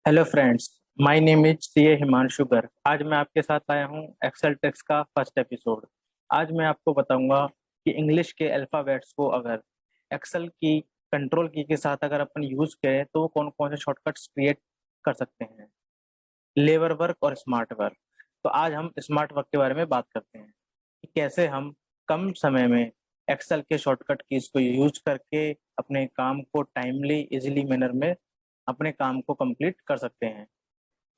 Hello friends. My name is CA Himanshu Garg. आज मैं आपके साथ आया हूँ एक्सेल टेक्स का फर्स्ट एपिसोड। आज मैं आपको बताऊंगा कि इंग्लिश के अल्फ़ाबेट्स को अगर एक्सेल की कंट्रोल की के साथ अगर अपन यूज करें तो कौन कौन से शॉर्टकट्स क्रिएट कर सकते हैं, लेबर वर्क और स्मार्ट वर्क। तो आज हम स्मार्ट वर्क के बारे में बात करते हैं कि कैसे हम कम समय में एक्सेल के शॉर्टकट कीज को यूज करके अपने काम को टाइमली इजीली मैनर में अपने काम को कंप्लीट कर सकते हैं।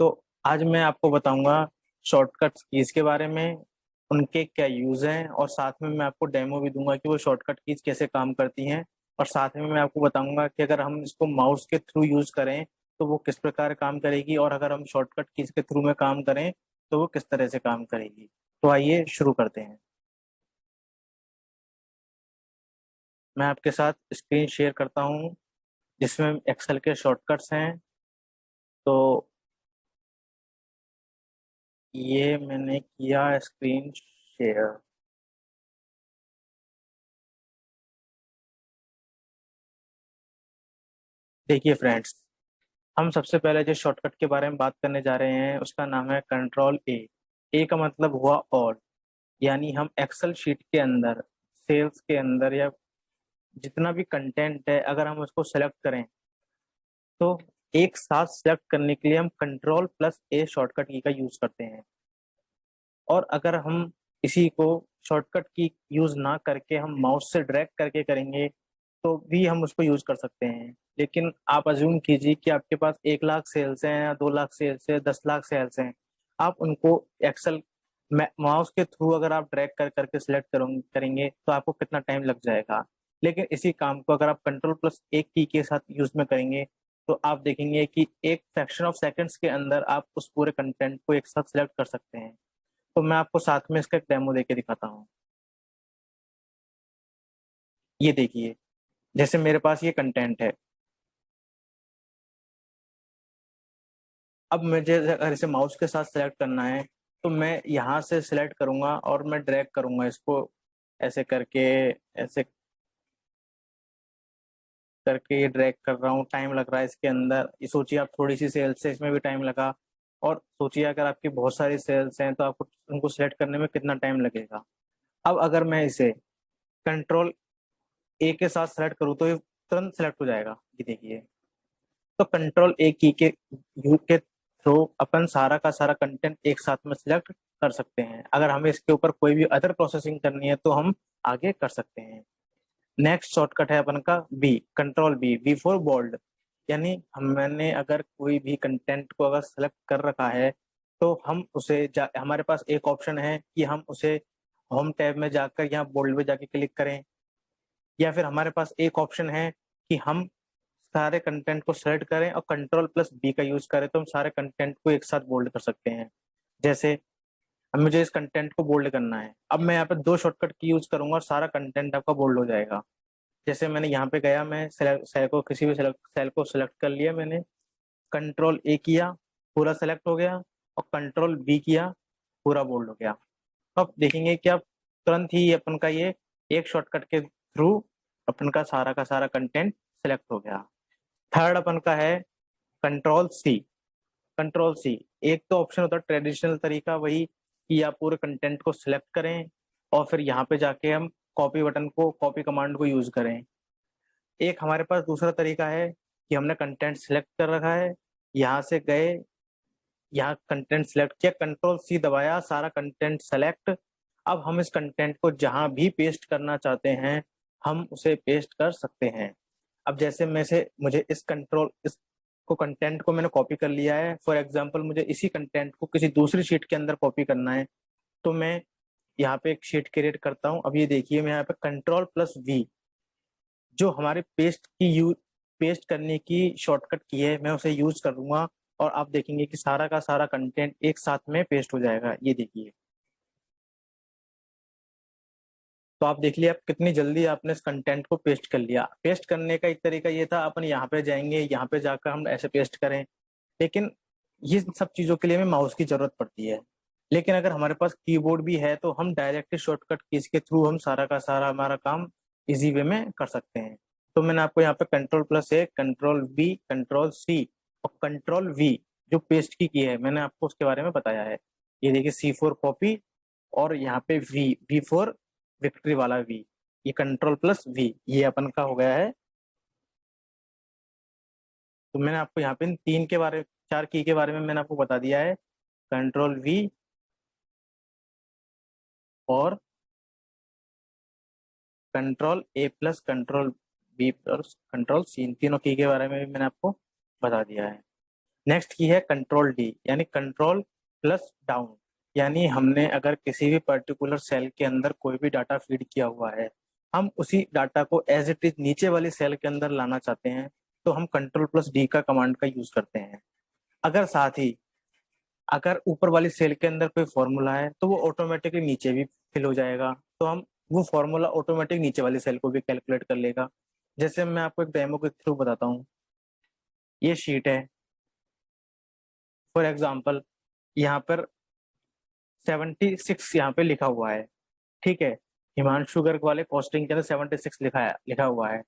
तो आज मैं आपको बताऊंगा शॉर्टकट्स कीज के बारे में, उनके क्या यूज हैं, और साथ में मैं आपको डेमो भी दूंगा कि वो शॉर्टकट कीज कैसे काम करती हैं। और साथ में मैं आपको बताऊंगा कि अगर हम इसको माउस के थ्रू यूज करें तो वो किस प्रकार काम करेगी, और अगर हम शॉर्टकट कीज के थ्रू में काम करें तो वो किस तरह से काम करेगी। तो आइए शुरू करते हैं। मैं आपके साथ स्क्रीन शेयर करता हूँ जिसमें एक्सेल के शॉर्टकट्स हैं। तो ये मैंने किया स्क्रीन शेयर। देखिए फ्रेंड्स, हम सबसे पहले जो शॉर्टकट के बारे में बात करने जा रहे हैं उसका नाम है कंट्रोल ए। ए का मतलब हुआ ऑल, यानी हम एक्सेल शीट के अंदर, सेल्स के अंदर या जितना भी कंटेंट है अगर हम उसको सेलेक्ट करें तो एक साथ सेलेक्ट करने के लिए हम कंट्रोल प्लस ए शॉर्टकट की का यूज करते हैं। और अगर हम इसी को शॉर्टकट की यूज ना करके हम माउस से ड्रैग करके करेंगे तो भी हम उसको यूज कर सकते हैं। लेकिन आप अज्यूम कीजिए कि आपके पास 1 लाख सेल्स हैं या 2 लाख सेल्स है, 10 लाख सेल्स हैं। आप उनको एक्सेल माउस के थ्रू अगर आप ड्रैग कर करके सिलेक्ट करेंगे तो आपको कितना टाइम लग जाएगा। लेकिन इसी काम को अगर आप कंट्रोल प्लस एक की के साथ यूज में करेंगे तो आप देखेंगे कि एक फ्रैक्शन ऑफ सेकंड्स के अंदर आप उस पूरे कंटेंट को एक साथ सिलेक्ट कर सकते हैं। तो मैं आपको साथ में इसका एक डेमो देके दिखाता हूँ। ये देखिए, जैसे मेरे पास ये कंटेंट है। अब मुझे अगर इसे माउस के साथ सेलेक्ट करना है तो मैं यहाँ से सिलेक्ट करूंगा और मैं ड्रैग करूंगा इसको, ऐसे करके, ऐसे करके ये ड्रैग कर रहा हूँ। टाइम लग रहा है इसके अंदर। ये सोचिए आप थोड़ी सी सेल्स है इसमें भी टाइम लगा, और सोचिए अगर आपकी बहुत सारी सेल्स हैं तो आपको उनको सिलेक्ट करने में कितना टाइम लगेगा। अब अगर मैं इसे कंट्रोल ए के साथ सेलेक्ट करूँ तो ये तुरंत सेलेक्ट हो जाएगा। ये देखिए, तो कंट्रोल ए की के यू के थ्रू अपन सारा का सारा कंटेंट एक साथ में सिलेक्ट कर सकते हैं। अगर हमें इसके ऊपर कोई भी अदर प्रोसेसिंग करनी है तो हम आगे कर सकते हैं। नेक्स्ट शॉर्टकट है अपन का B, control B, B for bold. यानी मैंने अगर कोई भी कंटेंट को अगर सेलेक्ट कर रखा है तो हम उसे हमारे पास एक ऑप्शन है कि हम उसे होम टैब में जाकर यहाँ बोल्ड में जाके क्लिक करें, या फिर हमारे पास एक ऑप्शन है कि हम सारे कंटेंट को सेलेक्ट करें और कंट्रोल प्लस बी का यूज करें तो हम सारे कंटेंट को एक साथ बोल्ड कर सकते हैं। जैसे अब मुझे इस कंटेंट को बोल्ड करना है, अब मैं यहाँ पे दो शॉर्टकट की यूज करूंगा और सारा कंटेंट आपका बोल्ड हो जाएगा। जैसे मैंने यहाँ पे गया, मैं सेल को किसी भी सेल को सिलेक्ट कर लिया मैंने, कंट्रोल ए किया, पूरा सेलेक्ट हो गया, और कंट्रोल बी किया, पूरा बोल्ड हो गया। अब देखेंगे कि अब तुरंत ही अपन का ये एक शॉर्टकट के थ्रू अपन का सारा कंटेंट सिलेक्ट हो गया। थर्ड अपन का है कंट्रोल सी। कंट्रोल सी, एक तो ऑप्शन होता है ट्रेडिशनल तरीका, वही कि आप पूरे कंटेंट को सिलेक्ट करें और फिर यहाँ पे जाके हम कॉपी बटन को, कॉपी कमांड को यूज करें। एक हमारे पास दूसरा तरीका है कि हमने कंटेंट सिलेक्ट कर रखा है, यहाँ से गए, यहाँ कंटेंट सिलेक्ट किया, कंट्रोल सी दबाया, सारा कंटेंट सेलेक्ट। अब हम इस कंटेंट को जहां भी पेस्ट करना चाहते हैं हम उसे पेस्ट कर सकते हैं। अब जैसे मैं से मुझे इस को कंटेंट को मैंने कॉपी कर लिया है, फॉर एग्जांपल मुझे इसी कंटेंट को किसी दूसरी शीट के अंदर कॉपी करना है, तो मैं यहाँ पे एक शीट क्रिएट करता हूँ। अब ये देखिए, मैं यहाँ पे कंट्रोल प्लस वी, जो हमारे पेस्ट करने की शॉर्टकट की है, मैं उसे यूज करूंगा और आप देखेंगे कि सारा का सारा कंटेंट एक साथ में पेस्ट हो जाएगा। ये देखिए, तो आप देख लिया आप कितनी जल्दी आपने इस कंटेंट को पेस्ट कर लिया। पेस्ट करने का एक तरीका ये था, अपन यहाँ पे जाएंगे, यहाँ पे जाकर हम ऐसे पेस्ट करें, लेकिन ये सब चीजों के लिए हमें माउस की जरूरत पड़ती है। लेकिन अगर हमारे पास कीबोर्ड भी है तो हम डायरेक्ट शॉर्टकट कीज के थ्रू हम सारा का सारा हमारा काम इजी वे में कर सकते हैं। तो मैंने आपको यहाँ पे कंट्रोल प्लस ए, कंट्रोल बी, कंट्रोल सी और कंट्रोल वी जो पेस्ट की है, मैंने आपको उसके बारे में बताया है। ये देखिए C4 कॉपी, और यहाँ पे वी फॉर विक्ट्री वाला वी, ये कंट्रोल प्लस वी, ये अपन का हो गया है। तो मैंने आपको यहाँ पे इन तीन के बारे, चार की के बारे में मैंने आपको बता दिया है। कंट्रोल वी और control A plus control B plus control C, इन तीनों की के बारे में भी मैंने आपको बता दिया है। नेक्स्ट की है कंट्रोल डी, यानी कंट्रोल प्लस डाउन। यानी हमने अगर किसी भी पर्टिकुलर सेल के अंदर कोई भी डाटा फीड किया हुआ है, हम उसी डाटा को एज इट इज नीचे वाली सेल के अंदर लाना चाहते हैं, तो हम कंट्रोल प्लस डी का कमांड का यूज करते हैं। अगर साथ ही अगर ऊपर वाली सेल के अंदर कोई फॉर्मूला है, तो वो ऑटोमेटिकली नीचे भी फिल हो जाएगा, तो हम वो फॉर्मूला ऑटोमेटिक नीचे वाली सेल को भी कैलकुलेट कर लेगा। जैसे मैं आपको एक डेमो के थ्रू बताता हूँ। ये शीट है, फॉर एग्जाम्पल यहाँ पर 76 यहाँ पे लिखा हुआ है, ठीक है। हिमांशु गर्ग वाले कॉस्टिंग के अंदर 76 लिखा हुआ है।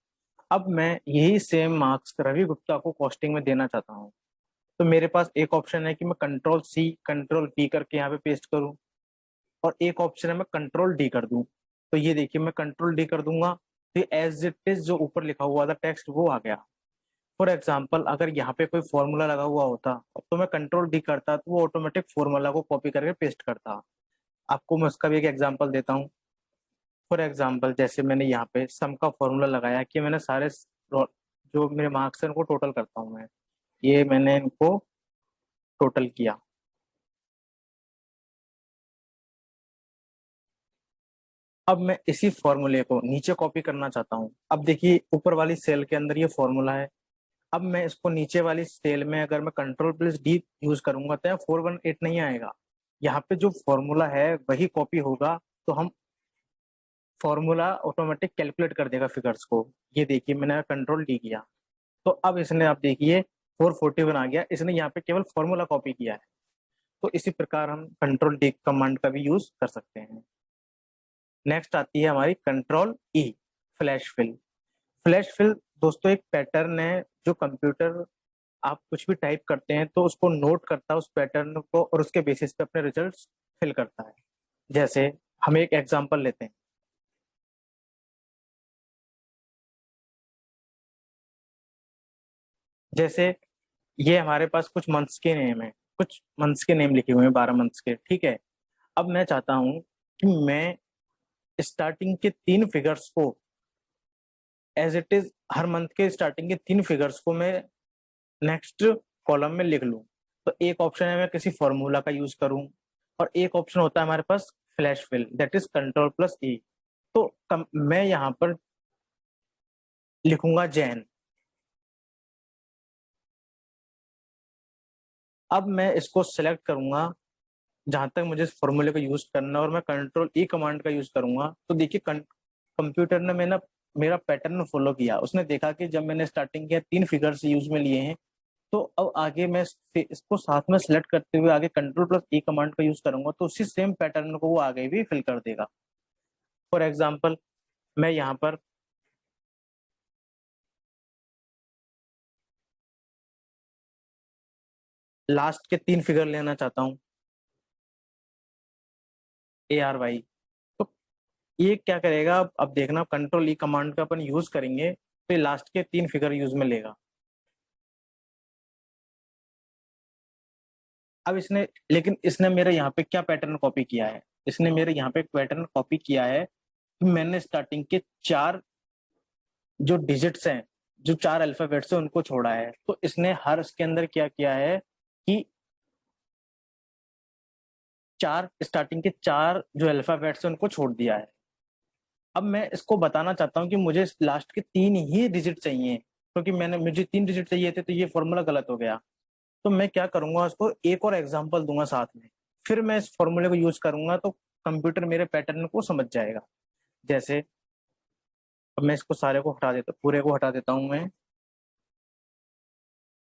अब मैं यही सेम मार्क्स रवि गुप्ता को कॉस्टिंग में देना चाहता हूँ, तो मेरे पास एक ऑप्शन है कि मैं कंट्रोल सी कंट्रोल वी करके यहाँ पे पेस्ट करूँ, और एक ऑप्शन है मैं कंट्रोल डी कर दूं। तो ये देखिए मैं कंट्रोल डी कर दूंगा, तो एज इट इज जो ऊपर लिखा हुआ था टेक्स्ट वो आ गया। फॉर एग्जाम्पल अगर यहाँ पे कोई फॉर्मूला लगा हुआ होता, तो मैं कंट्रोल डी करता तो वो ऑटोमेटिक फॉर्मूला को कॉपी करके पेस्ट करता। आपको मैं उसका भी एक एग्जाम्पल देता हूँ। फॉर एग्जाम्पल जैसे मैंने यहाँ पे सम का फॉर्मूला लगाया कि मैंने सारे जो मेरे मार्क्स हैं उनको टोटल करता हूँ मैं, ये मैंने इनको टोटल किया। अब मैं इसी फॉर्मूले को नीचे कॉपी करना चाहता हूँ। अब देखिए ऊपर वाली सेल के अंदर ये फॉर्मूला है, अब मैं इसको नीचे वाली सेल में अगर मैं कंट्रोल प्लस डी यूज करूंगा तो 418 नहीं आएगा, यहाँ पे जो फॉर्मूला है वही कॉपी होगा, तो हम फॉर्मूला ऑटोमेटिक कैलकुलेट कर देगा फिगर्स को। ये देखिए मैंने कंट्रोल डी किया, तो अब इसने, आप देखिए 441 आ गया, इसने यहाँ पे केवल फॉर्मूला कॉपी किया है। तो इसी प्रकार हम कंट्रोल डी कमांड का भी यूज कर सकते हैं। नेक्स्ट आती है हमारी control E, flash fill. Flash fill दोस्तों एक पैटर्न है जो कंप्यूटर, आप कुछ भी टाइप करते हैं तो उसको नोट करता है उस पैटर्न को, और उसके बेसिस पे अपने रिजल्ट्स फिल करता है। जैसे हम एक एग्जांपल लेते हैं, जैसे ये हमारे पास कुछ मंथ्स के नेम है, कुछ मंथ्स के नेम लिखे हुए हैं 12 मंथ्स के, ठीक है। अब मैं चाहता हूं कि मैं स्टार्टिंग के 3 फिगर्स को एज इट इज, हर मंथ के स्टार्टिंग के 3 फिगर्स को मैं नेक्स्ट कॉलम में लिख लूं। तो एक ऑप्शन है मैं किसी फॉर्मूला का यूज करूं, और एक ऑप्शन होता है हमारे पास flash fill, that is control plus E. तो मैं यहाँ पर लिखूंगा जैन। अब मैं इसको सिलेक्ट करूंगा जहां तक मुझे इस फॉर्मूले का यूज करना है, और मैं कंट्रोल ई कमांड का यूज करूंगा। तो देखिए कंप्यूटर ने मैंने मेरा पैटर्न फॉलो किया, उसने देखा कि जब मैंने स्टार्टिंग के 3 फिगर्स यूज में लिए हैं, तो अब आगे मैं इसको साथ में सिलेक्ट करते हुए आगे कंट्रोल प्लस ई कमांड का यूज करूंगा, तो उसी सेम पैटर्न को वो आगे भी फिल कर देगा। फॉर एग्जाम्पल मैं यहाँ पर लास्ट के 3 फिगर लेना चाहता हूँ, ARY। तो ये क्या करेगा, अब देखना कंट्रोल ई कमांड का अपन यूज करेंगे तो ये लास्ट के 3 फिगर यूज में लेगा। अब इसने, लेकिन इसने मेरे यहाँ पे क्या पैटर्न कॉपी किया है, इसने मेरे यहाँ पे पैटर्न कॉपी किया है कि मैंने स्टार्टिंग के 4 जो डिजिट्स हैं, जो 4 अल्फाबेट्स हैं उनको छोड़ा है। तो इसने हर इसके अंदर क्या किया है कि 4 स्टार्टिंग के 4 जो अल्फाबेट्स हैं उनको छोड़ दिया है। अब मैं इसको बताना चाहता हूँ कि मुझे लास्ट के 3 ही डिजिट चाहिए, क्योंकि मुझे 3 डिजिट चाहिए थे, तो ये फॉर्मूला गलत हो गया। तो मैं क्या करूंगा, उसको एक और एग्जांपल दूंगा साथ में, फिर मैं इस फॉर्मूले को यूज करूंगा, तो कंप्यूटर मेरे पैटर्न को समझ जाएगा। जैसे अब मैं इसको सारे को हटा देता, पूरे को हटा देता हूं मैं।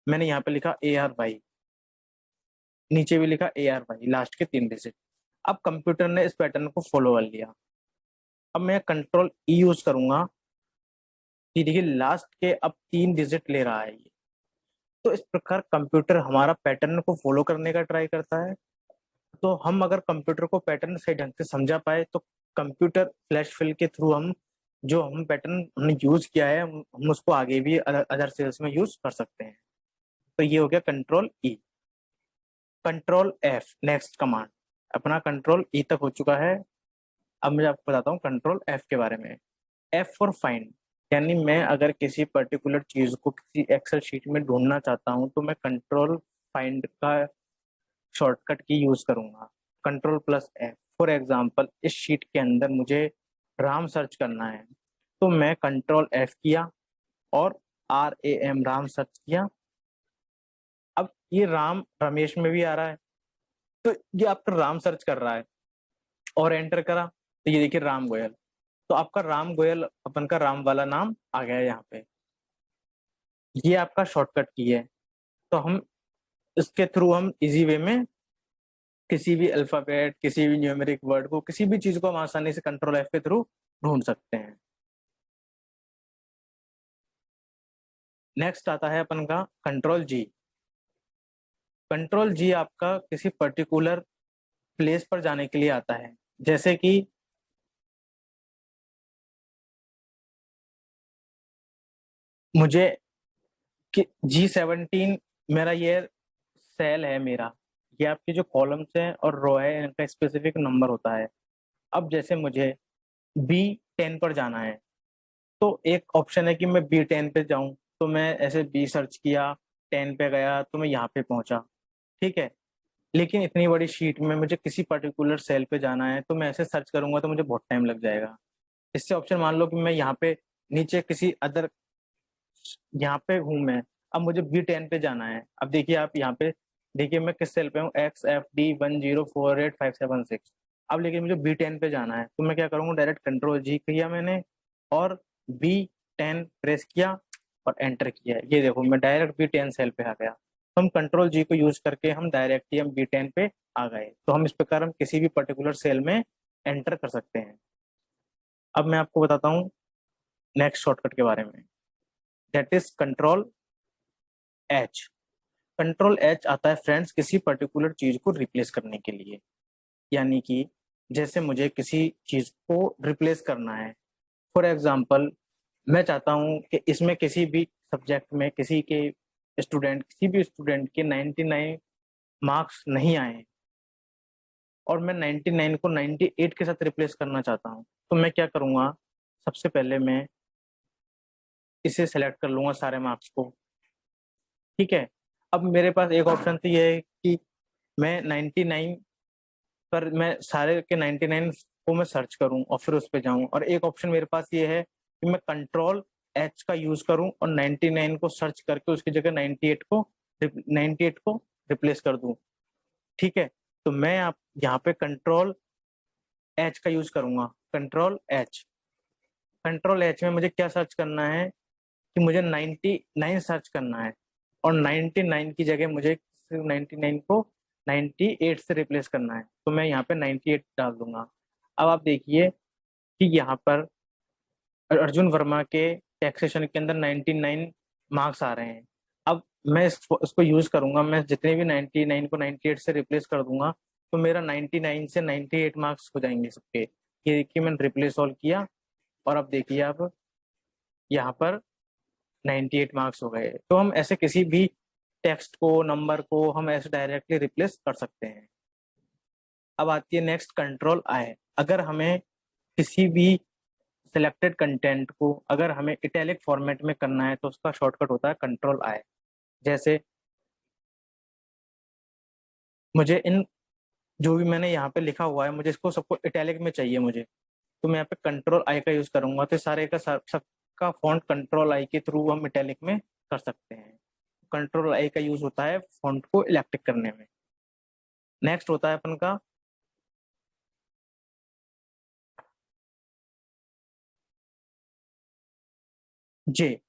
मैंने यहाँ पे लिखा ARY, नीचे भी लिखा ARY, लास्ट के 3 डिजिट। अब कंप्यूटर ने इस पैटर्न को फॉलो कर लिया। अब मैं कंट्रोल ई यूज करूंगा कि देखिए लास्ट के अब 3 डिजिट ले रहा है ये, तो इस प्रकार कंप्यूटर हमारा पैटर्न को फॉलो करने का ट्राई करता है। तो हम अगर कंप्यूटर को पैटर्न सही ढंग से समझा पाए तो कंप्यूटर फ्लैश फिल के थ्रू हम जो हम पैटर्न हमने यूज किया है हम उसको आगे भी अदर सेल्स में यूज कर सकते हैं। तो ये हो गया कंट्रोल ई। Control F next command. अपना कंट्रोल ई तक हो चुका है। अब मैं आपको बताता हूँ कंट्रोल एफ के बारे में। एफ फॉर फाइंड, यानी मैं अगर किसी पर्टिकुलर चीज को किसी एक्सेल शीट में ढूंढना चाहता हूँ तो मैं कंट्रोल फाइंड का शॉर्टकट की यूज करूंगा। Control plus F. For example इस शीट के अंदर मुझे राम सर्च करना है तो मैं कंट्रोल एफ किया और RAM राम सर्च किया। अब ये राम रमेश में भी आ रहा है तो ये आपका राम सर्च कर रहा है और एंटर करा तो ये देखिए राम गोयल। तो आपका राम गोयल अपन का राम वाला नाम आ गया है यहाँ पे। ये आपका शॉर्टकट की है। तो हम इसके थ्रू हम इजी वे में किसी भी अल्फाबेट किसी भी न्यूमेरिक वर्ड को किसी भी चीज को हम आसानी से कंट्रोल एफ के थ्रू ढूंढ सकते हैं। नेक्स्ट आता है अपन का कंट्रोल जी। कंट्रोल जी आपका किसी पर्टिकुलर प्लेस पर जाने के लिए आता है। जैसे कि मुझे कि G17 मेरा ये सेल है मेरा, ये आपके जो कॉलम्स हैं और रो है इनका स्पेसिफिक नंबर होता है। अब जैसे मुझे B10 पर जाना है तो एक ऑप्शन है कि मैं B10 पे जाऊं तो मैं ऐसे B सर्च किया 10 पे गया तो मैं यहाँ पे पहुंचा। ठीक है, लेकिन इतनी बड़ी शीट में मुझे किसी पर्टिकुलर सेल पे जाना है तो मैं ऐसे सर्च करूंगा तो मुझे बहुत टाइम लग जाएगा। इससे ऑप्शन मान लो कि मैं यहाँ पे नीचे किसी अदर यहाँ पे हूँ मैं, अब मुझे B10 पे जाना है। अब देखिए आप यहाँ पे देखिए मैं किस सेल पे हूँ XFD104857 6। अब लेकिन मुझे B10 पे जाना है तो मैं क्या करूँगा डायरेक्ट कंट्रोल जी किया मैंने और B10 प्रेस किया और एंटर किया। ये देखो मैं डायरेक्ट B10 सेल पे आ गया। तो हम कंट्रोल जी को यूज करके हम डायरेक्ट ही हम B10 पे आ गए। तो हम इस प्रकार हम किसी भी पर्टिकुलर सेल में एंटर कर सकते हैं। अब मैं आपको बताता हूँ नेक्स्ट शॉर्टकट के बारे में, that is control H. Control H आता है फ्रेंड्स किसी पर्टिकुलर चीज को रिप्लेस करने के लिए। यानी कि जैसे मुझे किसी चीज को रिप्लेस करना है, फॉर एग्जाम्पल मैं चाहता हूं कि इसमें किसी भी सब्जेक्ट में किसी भी स्टूडेंट के 99 मार्क्स नहीं आए और मैं 99 को 98 के साथ रिप्लेस करना चाहता हूं। तो मैं क्या करूंगा, सबसे पहले मैं इसे सेलेक्ट कर लूंगा सारे मार्क्स को। ठीक है, अब मेरे पास एक ऑप्शन तो ये है कि मैं 99 पर मैं सारे के 99 को मैं सर्च करूं और फिर उस पर जाऊं, और एक ऑप्शन मेरे पास ये है कि मैं कंट्रोल एच का यूज करूं और 99 को सर्च करके उसकी जगह 98 को रिप्लेस कर दूं। ठीक है, तो मैं आप यहाँ पे कंट्रोल एच का यूज करूंगा। कंट्रोल एच में मुझे क्या सर्च करना है कि मुझे 99 सर्च करना है और 99 की जगह मुझे 99 को 98 से रिप्लेस करना है। तो मैं यहाँ पे 98 डाल दूंगा। अब आप देखिए कि यहाँ पर अर्जुन वर्मा के टैक्सेशन के अंदर 99 मार्क्स आ रहे हैं। अब मैं इसको यूज करूंगा, मैं जितने भी 99 को 98 से रिप्लेस कर दूंगा तो मेरा 99 से 98 मार्क्स हो जाएंगे सबके। ये देखिए मैंने रिप्लेस ऑल किया और अब देखिए आप यहाँ पर 98 मार्क्स हो गए। तो हम ऐसे किसी भी टेक्स्ट को नंबर को हम ऐसे डायरेक्टली रिप्लेस कर सकते हैं। अब आती है नेक्स्ट कंट्रोल आई। अगर हमें किसी भी सिलेक्टेड कंटेंट को अगर हमें इटैलिक फॉर्मेट में करना है तो उसका शॉर्टकट होता है कंट्रोल आई। जैसे मुझे इन जो भी मैंने यहाँ पे लिखा हुआ है मुझे इसको सबको इटैलिक में चाहिए मुझे, तो मैं यहाँ पे कंट्रोल आई का यूज करूंगा तो सारे का सबका फॉन्ट कंट्रोल आई के थ्रू हम इटैलिक में कर सकते हैं। कंट्रोल आई का यूज होता है फॉन्ट को इलेक्ट्रिक करने में। नेक्स्ट होता है अपन का जे।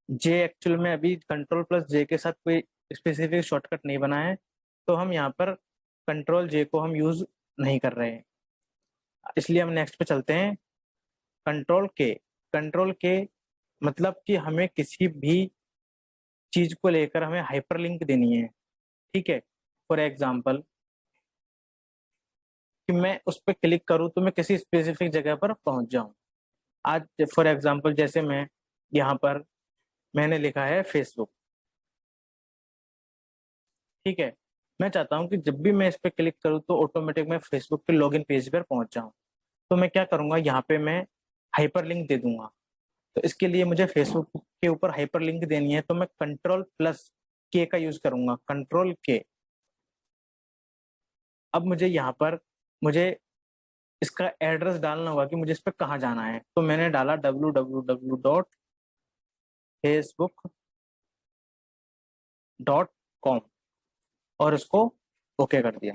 जे एक्चुअल में अभी कंट्रोल प्लस जे के साथ कोई स्पेसिफिक शॉर्टकट नहीं बना है तो हम यहाँ पर कंट्रोल जे को हम यूज नहीं कर रहे हैं, इसलिए हम नेक्स्ट पे चलते हैं। कंट्रोल के। कंट्रोल के मतलब कि हमें किसी भी चीज को लेकर हमें हाइपरलिंक देनी है, ठीक है। फॉर एग्जाम्पल कि मैं उस पर क्लिक करूँ तो मैं किसी स्पेसिफिक जगह पर पहुंच जाऊं। आज फॉर एग्जाम्पल जैसे मैं यहाँ पर मैंने लिखा है फेसबुक, ठीक है। मैं चाहता हूँ कि जब भी मैं इस पर क्लिक करूँ तो ऑटोमेटिक मैं फेसबुक के लॉगिन पेज पर पहुंच जाऊं। तो मैं क्या करूंगा, यहाँ पे मैं हाइपरलिंक दे दूंगा। तो इसके लिए मुझे फेसबुक के ऊपर हाइपरलिंक देनी है, तो मैं कंट्रोल+K का यूज करूंगा, कंट्रोल K। अब मुझे यहाँ पर मुझे इसका एड्रेस डालना होगा कि मुझे इस पर कहाँ जाना है। तो मैंने डाला www.facebook.com और इसको ओके कर दिया।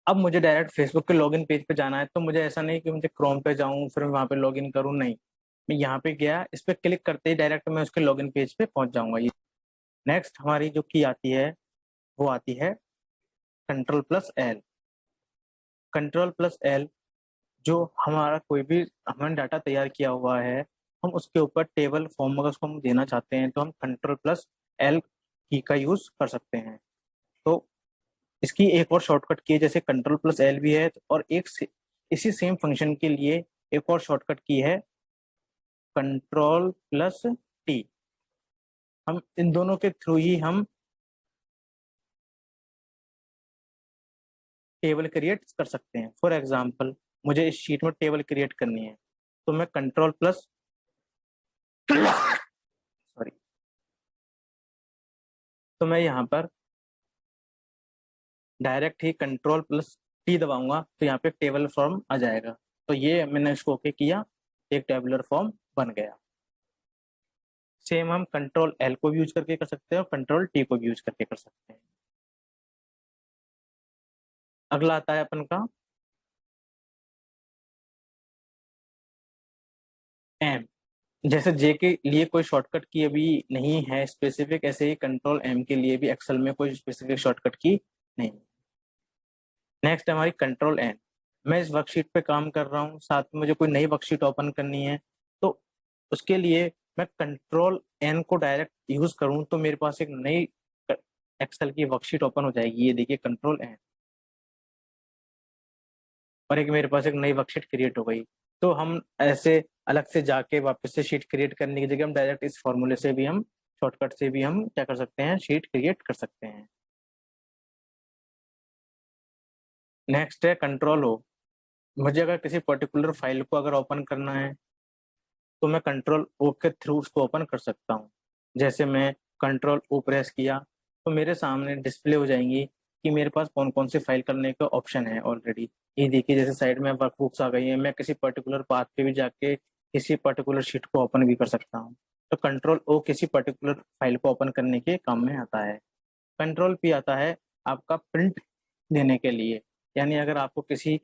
अब मुझे डायरेक्ट फेसबुक के लॉगिन पेज पे जाना है, तो मुझे ऐसा नहीं कि मुझे क्रोम पे जाऊं फिर वहां पे लॉगिन करूं, नहीं। मैं यहाँ पे गया, इस पे क्लिक करते ही डायरेक्ट मैं उसके लॉगिन पेज पे पहुंच जाऊंगा। ये नेक्स्ट हमारी जो की आती है वो आती है कंट्रोल+L। कंट्रोल+L जो हमारा कोई भी हमने डाटा तैयार किया हुआ है, हम उसके ऊपर टेबल फॉर्म अगर उसको हम देना चाहते हैं तो हम कंट्रोल+L की का यूज कर सकते हैं। तो इसकी एक और शॉर्टकट की है, जैसे कंट्रोल+L भी है, और इसी सेम फंक्शन के लिए एक और शॉर्टकट की है कंट्रोल+T। हम इन दोनों के थ्रू ही हम टेबल क्रिएट कर सकते हैं। फॉर एग्जाम्पल मुझे इस शीट में टेबल क्रिएट करनी है, तो मैं कंट्रोल प्लस सॉरी तो मैं यहाँ पर डायरेक्ट ही कंट्रोल+T दबाऊंगा, तो यहाँ पे टेबल फॉर्म आ जाएगा। तो ये मैंने इसको ओके किया, एक टेबुलर फॉर्म बन गया। सेम हम कंट्रोल+L को भी यूज करके कर सकते हैं और कंट्रोल+T को भी यूज करके कर सकते हैं। अगला आता है अपन का M। जैसे जे के लिए कोई शॉर्टकट की अभी नहीं है स्पेसिफिक, ऐसे ही कंट्रोल M के लिए भी एक्सेल में कोई स्पेसिफिक शॉर्टकट की नहीं। नेक्स्ट हमारी कंट्रोल N। मैं इस वर्कशीट पे काम कर रहा हूँ, साथ में मुझे कोई नई वर्कशीट ओपन करनी है, तो उसके लिए मैं कंट्रोल N को डायरेक्ट यूज करूँ तो मेरे पास एक नई एक्सेल की वर्कशीट ओपन हो जाएगी। ये देखिए कंट्रोल N, और एक मेरे पास एक नई वर्कशीट क्रिएट हो गई। तो हम ऐसे अलग से जाके वापस से शीट क्रिएट करने की जगह हम डायरेक्ट इस फॉर्मूले से भी हम शॉर्टकट से भी हम क्या कर सकते हैं, शीट क्रिएट कर सकते हैं। नेक्स्ट है कंट्रोल O। मुझे अगर किसी पर्टिकुलर फाइल को अगर ओपन करना है तो मैं कंट्रोल O के थ्रू उसको ओपन कर सकता हूँ। जैसे मैं कंट्रोल O प्रेस किया तो मेरे सामने डिस्प्ले हो जाएंगी कि मेरे पास कौन कौन सी फाइल करने का ऑप्शन है ऑलरेडी। ये देखिए जैसे साइड में वर्कबुक्स आ गई है, मैं किसी पर्टिकुलर पाथ पे भी जाके किसी पर्टिकुलर शीट को ओपन भी कर सकता हूँ। तो कंट्रोल O किसी पर्टिकुलर फाइल को ओपन करने के काम में आता है। कंट्रोल P आता है आपका प्रिंट देने के लिए, यानी अगर आपको किसी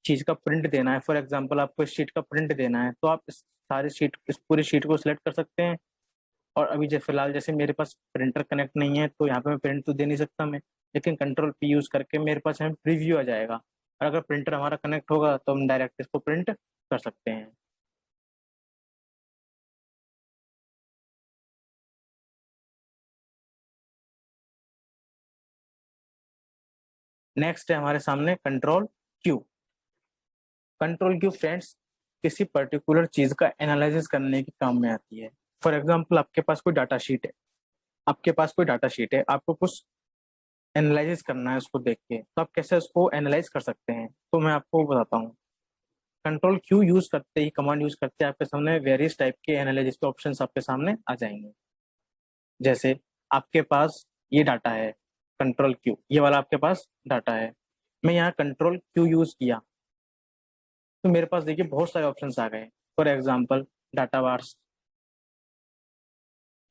चीज का प्रिंट देना है, फॉर एग्जांपल आपको इस शीट का प्रिंट देना है, तो आप इस पूरी शीट को सिलेक्ट कर सकते हैं। और अभी जैसे फिलहाल जैसे मेरे पास प्रिंटर कनेक्ट नहीं है तो यहाँ पे मैं प्रिंट तो दे नहीं सकता मैं, लेकिन कंट्रोल P यूज करके मेरे पास हमें प्रीव्यू आ जाएगा, और अगर प्रिंटर हमारा कनेक्ट होगा तो हम डायरेक्ट इसको प्रिंट कर सकते हैं। नेक्स्ट है हमारे सामने control Q। Control Q friends किसी पर्टिकुलर चीज का एनालिसिस करने के काम में आती है। फॉर एग्जाम्पल आपके पास कोई डाटा शीट है, आपको कुछ एनालिसिस करना है उसको देख के, तो आप कैसे उसको एनालाइज कर सकते हैं, तो मैं आपको बताता हूँ। कंट्रोल Q यूज करते ही, कमांड यूज करते ही आपके सामने वेरियस टाइप के एनालिसिस के ऑप्शंस आपके सामने आ जाएंगे। जैसे आपके पास ये डाटा है, कंट्रोल Q ये वाला आपके पास डाटा है, मैं यहाँ कंट्रोल Q यूज किया तो मेरे पास देखिए बहुत सारे ऑप्शंस आ गए। फॉर एग्जाम्पल डाटा बार्स,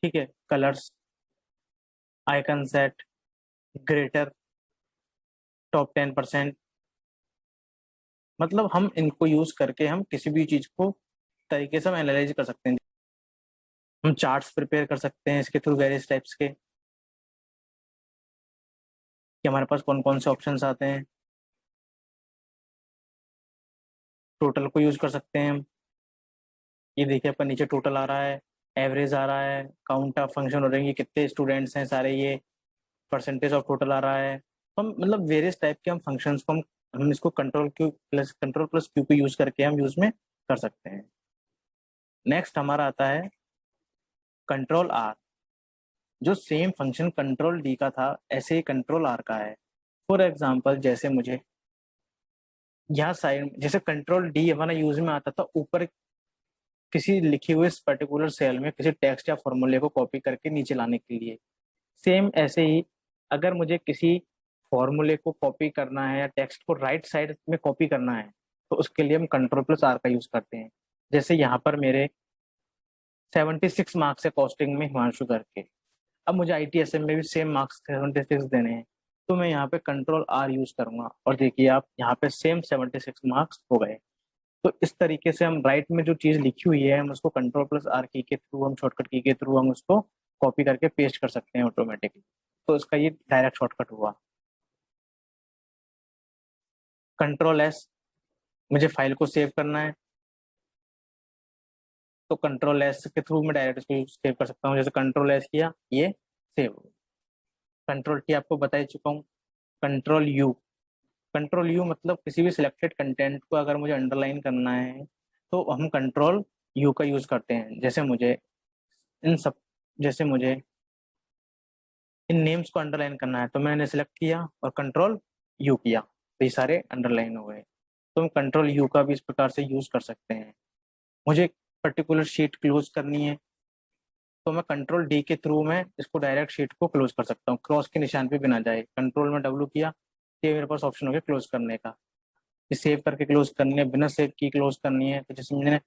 ठीक है, colours, icon set, greater, top 10%। मतलब हम इनको यूज करके हम किसी भी चीज को तरीके से हम एनालाइज कर सकते हैं। हम चार्ट्स प्रिपेयर कर सकते हैं इसके थ्रू वेरियस टाइप्स के, कि हमारे पास कौन कौन से ऑप्शंस आते हैं। टोटल को यूज कर सकते हैं हम, ये देखिए आपका नीचे टोटल आ रहा है, एवरेज आ रहा है, काउंट ऑफ फंक्शन हो रही है, कितने स्टूडेंट्स हैं सारे, ये परसेंटेज ऑफ टोटल आ रहा है। तो हम मतलब वेरियस टाइप के हम फंक्शंस को हम इसको कंट्रोल प्लस क्यू को यूज करके हम यूज में कर सकते हैं। नेक्स्ट हमारा आता है कंट्रोल आर। जो सेम फंक्शन कंट्रोल डी का था ऐसे ही कंट्रोल आर का है। फॉर एग्जाम्पल जैसे मुझे यहाँ साइड जैसे कंट्रोल डी हमारा यूज में आता था ऊपर किसी लिखी हुई पर्टिकुलर सेल में किसी टेक्स्ट या फॉर्मूले को कॉपी करके नीचे लाने के लिए। सेम ऐसे ही अगर मुझे किसी फॉर्मूले को कॉपी करना है या टेक्स्ट को राइट साइड में कॉपी करना है तो उसके लिए हम कंट्रोल प्लस आर का यूज करते हैं। जैसे यहाँ पर मेरे 76 मार्क्स है कॉस्टिंग में हिमांशु करके, अब मुझे ITSM में भी सेम मार्क्स 76 देने हैं, तो मैं यहाँ पे कंट्रोल आर यूज करूंगा और देखिए आप यहाँ पे सेम 76 मार्क्स हो गए। तो इस तरीके से हम राइट में जो चीज लिखी हुई है हम उसको कंट्रोल प्लस आर की के थ्रू, हम शॉर्टकट की के थ्रू हम उसको कॉपी करके पेस्ट कर सकते हैं ऑटोमेटिकली। तो इसका ये डायरेक्ट शॉर्टकट हुआ। कंट्रोल एस, मुझे फाइल को सेव करना है तो कंट्रोल एस के थ्रू मैं डायरेक्ट इसको सेव कर सकता हूँ। जैसे कंट्रोल एस किया ये सेव। कंट्रोल टी आपको बता ही चुका हूँ। कंट्रोल यू, कंट्रोल यू मतलब किसी भी सिलेक्टेड कंटेंट को अगर मुझे अंडरलाइन करना है तो हम कंट्रोल यू का यूज करते हैं। इन सब जैसे मुझे इन नेम्स को अंडरलाइन करना है तो मैंने सिलेक्ट किया और कंट्रोल यू किया तो ये सारे अंडरलाइन हो गए। तो हम कंट्रोल यू का भी इस प्रकार से यूज कर सकते हैं। मुझे पर्टिकुलर शीट क्लोज करनी है तो मैं कंट्रोल डी के थ्रू में इसको डायरेक्ट शीट को क्लोज कर सकता हूँ, क्रॉस के निशान पे भी ना जाए। कंट्रोल में W किया, ये मेरे पास ऑप्शन हो गया क्लोज करने का। सेव करके क्लोज करनी है, बिना सेव की क्लोज करनी है, तो जैसे मैंने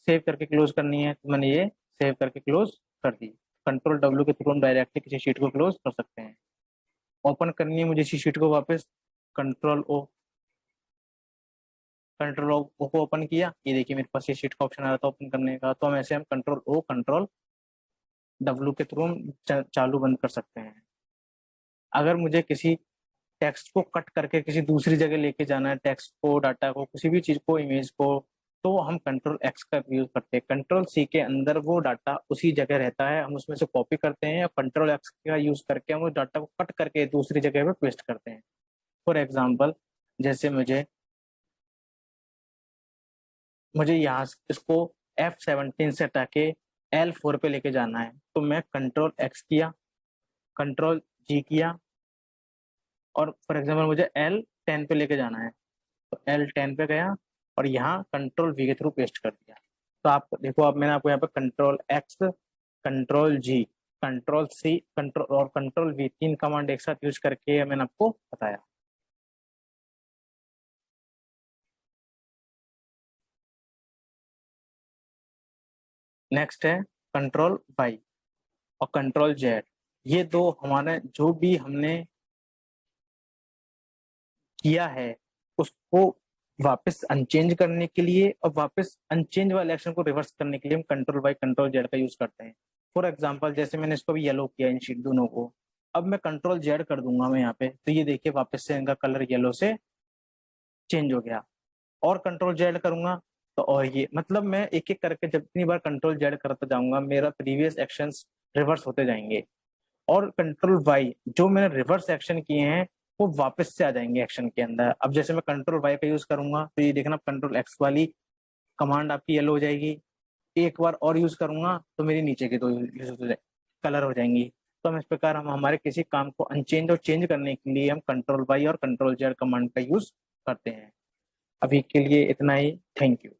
सेव करके क्लोज करनी है तो मैंने ये सेव करके क्लोज कर दी। कंट्रोल W के थ्रू हम डायरेक्टली किसी शीट को क्लोज कर सकते हैं। ओपन करनी है मुझे इसी शीट को वापस, कंट्रोल ओ, कंट्रोल ओ को ओपन किया, ये देखिए मेरे पास ये शीट का ऑप्शन आ रहा था ओपन करने का। तो हम ऐसे हम कंट्रोल O कंट्रोल W के थ्रू हम चालू बंद कर सकते हैं। अगर मुझे किसी टेक्स्ट को कट करके किसी दूसरी जगह लेके जाना है, टेक्स्ट को, डाटा को, किसी भी चीज को, इमेज को, तो हम कंट्रोल X का यूज करते हैं। कंट्रोल C के अंदर वो डाटा उसी जगह रहता है, हम उसमें से कॉपी करते हैं, या कंट्रोल X का यूज करके हम उस डाटा को कट करके दूसरी जगह पे पेस्ट करते हैं। फॉर एग्जाम्पल जैसे मुझे यहाँ इसको F17 से हटा के L4 पे लेके जाना है तो मैं कंट्रोल X किया, कंट्रोल G किया, और फॉर एग्जाम्पल मुझे L10 पे लेके जाना है तो L10 पे गया और यहाँ कंट्रोल V के थ्रू पेस्ट कर दिया। तो आप देखो, अब मैंने आपको यहाँ पे control X, control G, control C, control और कंट्रोल V, 3 कमांड एक साथ यूज करके मैंने आपको बताया। नेक्स्ट है कंट्रोल Y और कंट्रोल Z। ये दो हमारे जो भी हमने किया है उसको वापस अनचेंज करने के लिए और वापस अनचेंज वाले एक्शन को रिवर्स करने के लिए हम कंट्रोल बाय कंट्रोल जेड का यूज करते हैं। फॉर एग्जांपल जैसे मैंने इसको भी येलो किया इन शीट दोनों को, अब मैं कंट्रोल जेड कर दूंगा मैं यहाँ पे, तो ये देखिए वापस से इनका कलर येलो से चेंज हो गया। और कंट्रोल जेड करूंगा तो और ये मतलब मैं एक एक करके जितनी बार कंट्रोल जेड करता जाऊंगा मेरा प्रीवियस एक्शंस रिवर्स होते जाएंगे। और कंट्रोल वाई जो मैंने रिवर्स एक्शन किए हैं वो वापस से आ जाएंगे एक्शन के अंदर। अब जैसे मैं कंट्रोल वाई का यूज करूंगा तो ये देखना कंट्रोल एक्स वाली कमांड आपकी येलो हो जाएगी, एक बार और यूज करूंगा तो मेरी नीचे के दो कलर हो जाएंगी। तो हम इस प्रकार हम हमारे किसी काम को अनचेंज और चेंज करने के लिए हम कंट्रोल वाई और कंट्रोल जेड कमांड का यूज करते हैं। अभी के लिए इतना ही, थैंक यू।